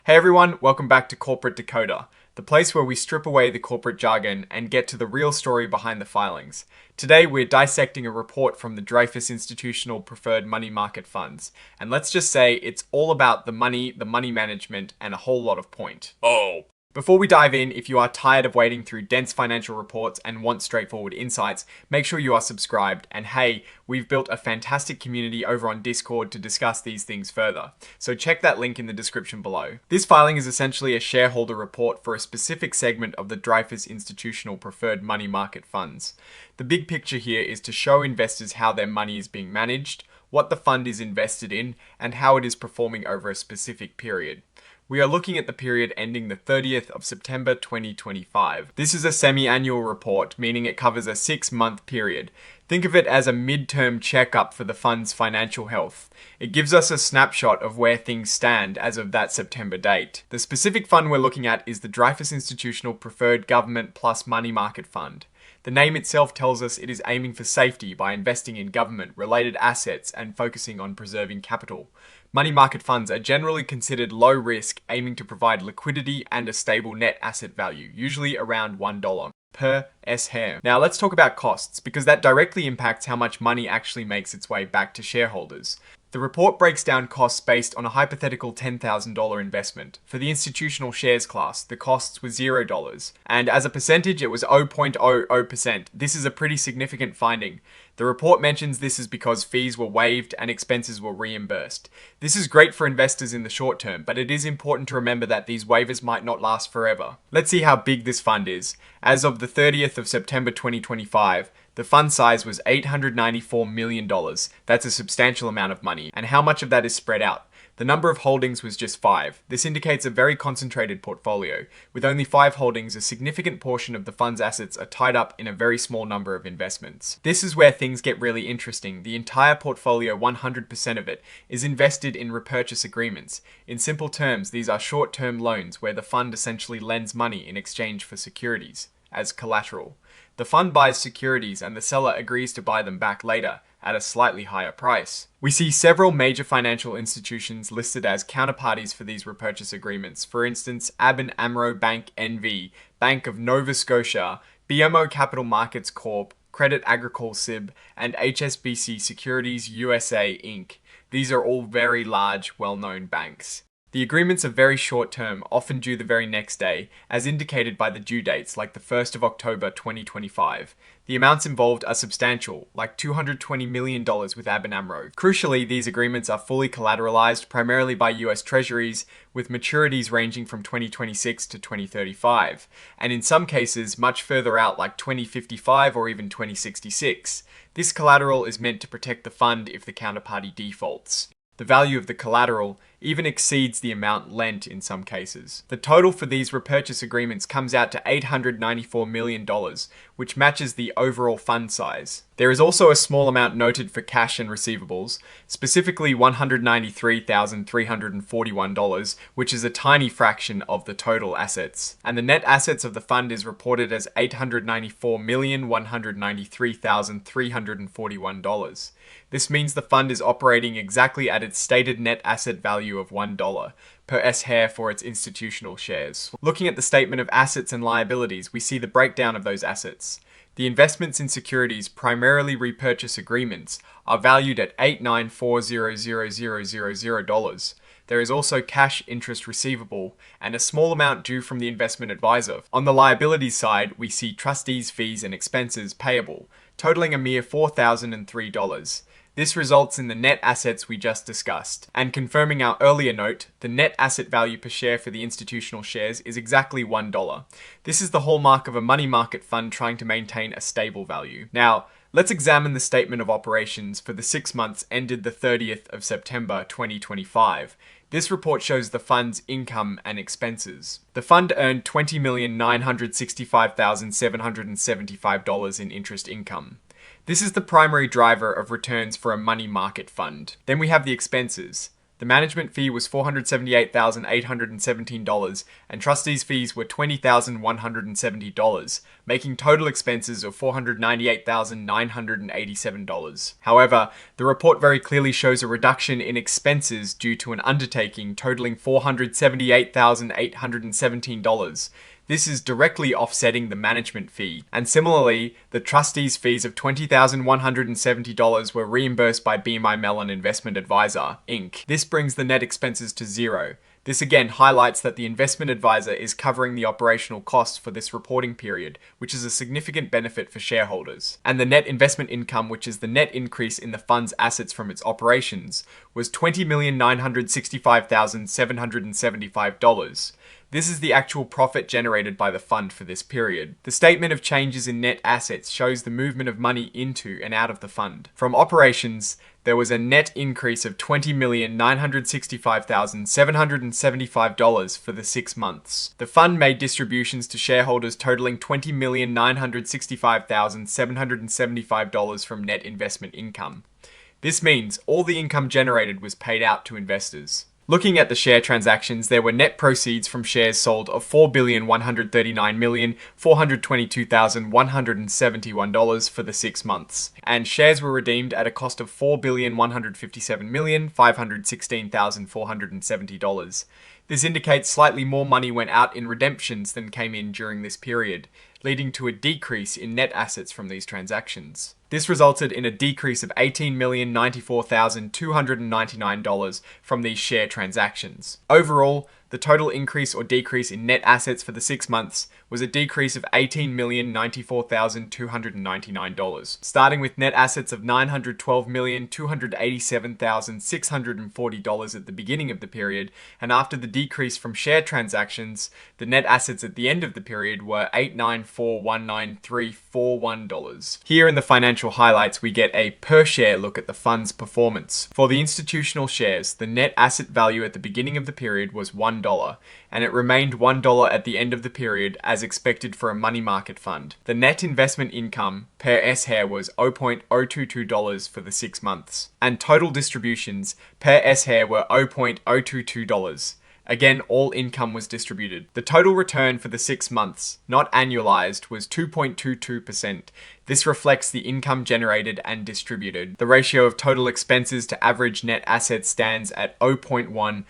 Hey everyone, welcome back to Corporate Decoder, the place where we strip away the corporate jargon and get to the real story behind the filings. Today we're dissecting a report from the Dreyfus Institutional Preferred Money Market Funds, and let's just say it's all about the money management, and a whole lot of point. Oh! Before we dive in, if you are tired of wading through dense financial reports and want straightforward insights, make sure you are subscribed. And hey, we've built a fantastic community over on Discord to discuss these things further. So check that link in the description below. This filing is essentially a shareholder report for a specific segment of the Dreyfus Institutional Preferred Money Market Funds. The big picture here is to show investors how their money is being managed, what the fund is invested in, and how it is performing over a specific period. We are looking at the period ending the 30th of September 2025. This is a semi-annual report, meaning it covers a 6-month period. Think of it as a mid-term checkup for the fund's financial health. It gives us a snapshot of where things stand as of that September date. The specific fund we're looking at is the Dreyfus Institutional Preferred Government Plus Money Market Fund. The name itself tells us it is aiming for safety by investing in government-related assets and focusing on preserving capital. Money market funds are generally considered low risk, aiming to provide liquidity and a stable net asset value, usually around $1 per share. Now let's talk about costs, because that directly impacts how much money actually makes its way back to shareholders. The report breaks down costs based on a hypothetical $10,000 investment. For the institutional shares class, the costs were $0, and as a percentage it was 0.00%. This is a pretty significant finding. The report mentions this is because fees were waived and expenses were reimbursed. This is great for investors in the short term, but it is important to remember that these waivers might not last forever. Let's see how big this fund is. As of the 30th of September 2025, the fund size was $894 million. That's a substantial amount of money. And how much of that is spread out? The number of holdings was just 5. This indicates a very concentrated portfolio. With only 5 holdings, a significant portion of the fund's assets are tied up in a very small number of investments. This is where things get really interesting. The entire portfolio, 100% of it, is invested in repurchase agreements. In simple terms, these are short-term loans where the fund essentially lends money in exchange for securities as collateral. The fund buys securities and the seller agrees to buy them back later at a slightly higher price. We see several major financial institutions listed as counterparties for these repurchase agreements. For instance, ABN AMRO Bank NV, Bank of Nova Scotia, BMO Capital Markets Corp, Credit Agricole SIB, and HSBC Securities USA Inc. These are all very large, well-known banks. The agreements are very short-term, often due the very next day, as indicated by the due dates, like the 1st of October 2025. The amounts involved are substantial, like $220 million with ABN AMRO. Crucially, these agreements are fully collateralized, primarily by US Treasuries, with maturities ranging from 2026 to 2035, and in some cases much further out, like 2055 or even 2066. This collateral is meant to protect the fund if the counterparty defaults. The value of the collateral even exceeds the amount lent in some cases. The total for these repurchase agreements comes out to $894 million, which matches the overall fund size. There is also a small amount noted for cash and receivables, specifically $193,341, which is a tiny fraction of the total assets. And the net assets of the fund is reported as $894,193,341. This means the fund is operating exactly at its stated net asset value of $1 per share for its institutional shares. Looking at the statement of assets and liabilities, we see the breakdown of those assets. The investments in securities, primarily repurchase agreements, are valued at $894,000,000. There is also cash interest receivable and a small amount due from the investment advisor. On the liabilities side, we see trustees' fees and expenses payable, totaling a mere $4,003. This results in the net assets we just discussed. And confirming our earlier note, the net asset value per share for the institutional shares is exactly $1. This is the hallmark of a money market fund trying to maintain a stable value. Now, let's examine the statement of operations for the 6 months ended the 30th of September 2025. This report shows the fund's income and expenses. The fund earned $20,965,775 in interest income. This is the primary driver of returns for a money market fund. Then we have the expenses. The The management fee was $478,817, and trustees' fees were $20,170, making total expenses of $498,987. However, the report very clearly shows a reduction in expenses due to an undertaking totaling $478,817. This is directly offsetting the management fee. And similarly, the trustees' fees of $20,170 were reimbursed by BMI Mellon Investment Advisor, Inc. This brings the net expenses to zero. This again highlights that the investment advisor is covering the operational costs for this reporting period, which is a significant benefit for shareholders. And the net investment income, which is the net increase in the fund's assets from its operations, was $20,965,775. This is the actual profit generated by the fund for this period. The statement of changes in net assets shows the movement of money into and out of the fund. From operations, there was a net increase of $20,965,775 for the 6 months. The fund made distributions to shareholders totaling $20,965,775 from net investment income. This means all the income generated was paid out to investors. Looking at the share transactions, there were net proceeds from shares sold of $4,139,422,171 for the 6 months, and shares were redeemed at a cost of $4,157,516,470. This indicates slightly more money went out in redemptions than came in during this period, leading to a decrease in net assets from these transactions. This resulted in a decrease of $18,094,299 from these share transactions. Overall, the total increase or decrease in net assets for the 6 months was a decrease of $18,094,299, starting with net assets of $912,287,640 at the beginning of the period, and after the decrease from share transactions, the net assets at the end of the period were $894,193,41. Here in the financial highlights, we get a per share look at the fund's performance. For the institutional shares, the net asset value at the beginning of the period was $1, and it remained $1 at the end of the period as expected for a money market fund. The net investment income per S-Share was $0.022 for the 6 months, and total distributions per S-Share were $0.022. Again, all income was distributed. The total return for the 6 months, not annualized, was 2.22%. This reflects the income generated and distributed. The ratio of total expenses to average net assets stands at 0.10%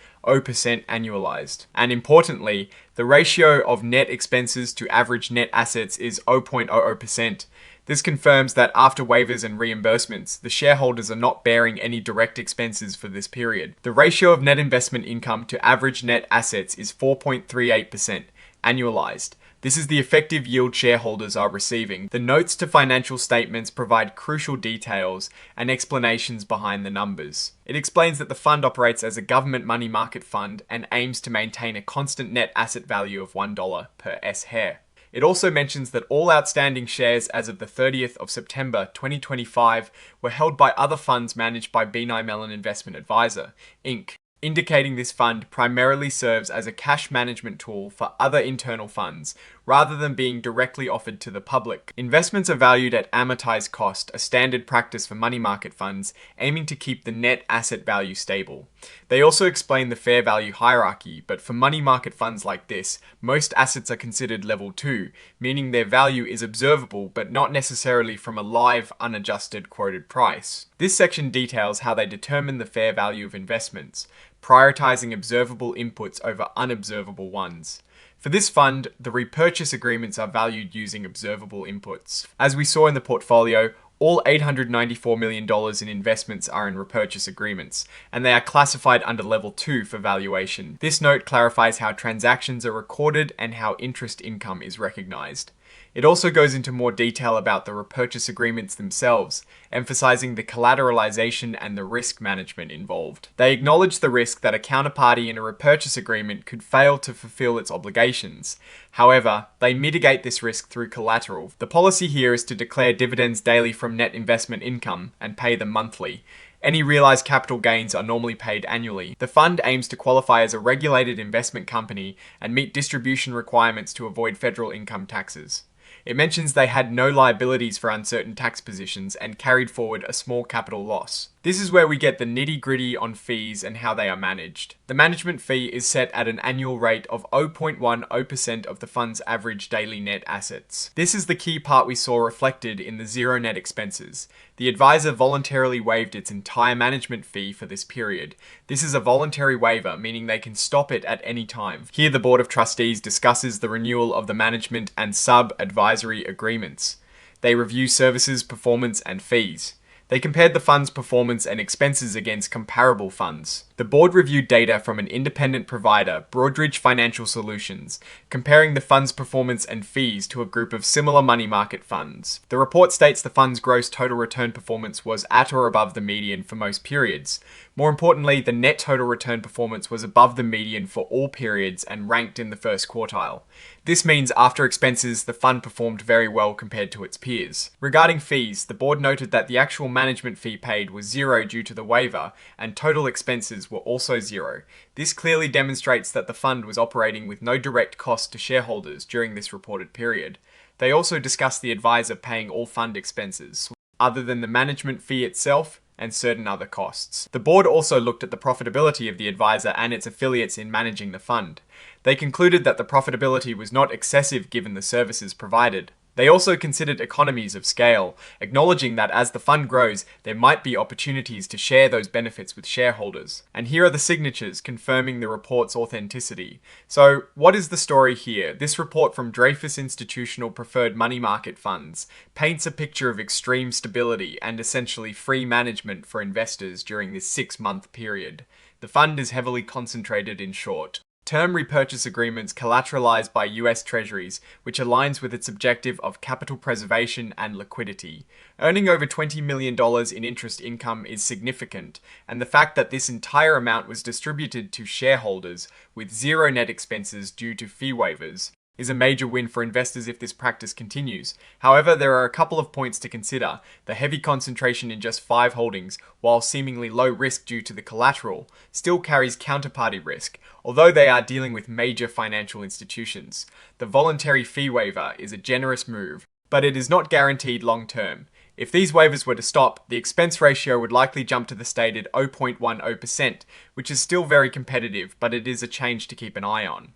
annualized. And importantly, the ratio of net expenses to average net assets is 0.00%. This confirms that after waivers and reimbursements, the shareholders are not bearing any direct expenses for this period. The ratio of net investment income to average net assets is 4.38%, annualized. This is the effective yield shareholders are receiving. The notes to financial statements provide crucial details and explanations behind the numbers. It explains that the fund operates as a government money market fund and aims to maintain a constant net asset value of $1 per S-Share. It also mentions that all outstanding shares as of the 30th of September 2025 were held by other funds managed by BMI Mellon Investment Advisor, Inc., indicating this fund primarily serves as a cash management tool for other internal funds, rather than being directly offered to the public. Investments are valued at amortized cost, a standard practice for money market funds, aiming to keep the net asset value stable. They also explain the fair value hierarchy, but for money market funds like this, most assets are considered level 2, meaning their value is observable but not necessarily from a live, unadjusted quoted price. This section details how they determine the fair value of investments, prioritizing observable inputs over unobservable ones. For this fund, the repurchase agreements are valued using observable inputs. As we saw in the portfolio, all $894 million in investments are in repurchase agreements, and they are classified under Level 2 for valuation. This note clarifies how transactions are recorded and how interest income is recognized. It also goes into more detail about the repurchase agreements themselves, emphasizing the collateralization and the risk management involved. They acknowledge the risk that a counterparty in a repurchase agreement could fail to fulfill its obligations. However, they mitigate this risk through collateral. The policy here is to declare dividends daily from net investment income and pay them monthly. Any realized capital gains are normally paid annually. The fund aims to qualify as a regulated investment company and meet distribution requirements to avoid federal income taxes. It mentions they had no liabilities for uncertain tax positions and carried forward a small capital loss. This is where we get the nitty-gritty on fees and how they are managed. The management fee is set at an annual rate of 0.10% of the fund's average daily net assets. This is the key part we saw reflected in the zero net expenses. The advisor voluntarily waived its entire management fee for this period. This is a voluntary waiver, meaning they can stop it at any time. Here the Board of Trustees discusses the renewal of the management and sub-advisory agreements. They review services, performance, and fees. They compared the fund's performance and expenses against comparable funds. The board reviewed data from an independent provider, Broadridge Financial Solutions, comparing the fund's performance and fees to a group of similar money market funds. The report states the fund's gross total return performance was at or above the median for most periods. More importantly, the net total return performance was above the median for all periods and ranked in the first quartile. This means after expenses, the fund performed very well compared to its peers. Regarding fees, the board noted that the actual management fee paid was zero due to the waiver, and total expenses were also zero. This clearly demonstrates that the fund was operating with no direct cost to shareholders during this reported period. They also discussed the advisor paying all fund expenses, other than the management fee itself, and certain other costs. The board also looked at the profitability of the advisor and its affiliates in managing the fund. They concluded that the profitability was not excessive given the services provided. They also considered economies of scale, acknowledging that as the fund grows, there might be opportunities to share those benefits with shareholders. And here are the signatures confirming the report's authenticity. So, what is the story here? This report from Dreyfus Institutional Preferred Money Market Funds paints a picture of extreme stability and essentially free management for investors during this 6-month period. The fund is heavily concentrated in short term repurchase agreements collateralized by US Treasuries, which aligns with its objective of capital preservation and liquidity. Earning over $20 million in interest income is significant, and the fact that this entire amount was distributed to shareholders with zero net expenses due to fee waivers is a major win for investors if this practice continues. However, there are a couple of points to consider. The heavy concentration in just 5 holdings, while seemingly low risk due to the collateral, still carries counterparty risk, although they are dealing with major financial institutions. The voluntary fee waiver is a generous move, but it is not guaranteed long term. If these waivers were to stop, the expense ratio would likely jump to the stated 0.10%, which is still very competitive, but it is a change to keep an eye on.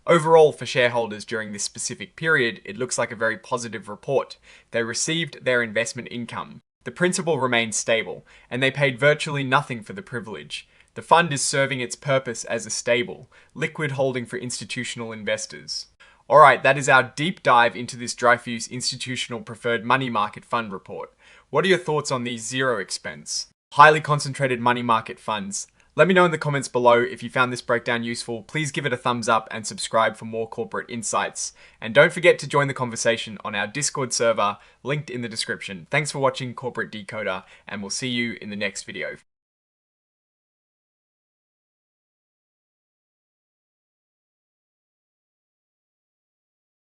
Overall, for shareholders during this specific period, it looks like a very positive report. They received their investment income. The principal remained stable, and they paid virtually nothing for the privilege. The fund is serving its purpose as a stable, liquid holding for institutional investors. Alright, that is our deep dive into this Dreyfus Institutional Preferred Money Market Fund report. What are your thoughts on these zero expense, highly concentrated money market funds? Let me know in the comments below if you found this breakdown useful. Please give it a thumbs up and subscribe for more corporate insights. And don't forget to join the conversation on our Discord server, linked in the description. Thanks for watching Corporate Decoder, and we'll see you in the next video.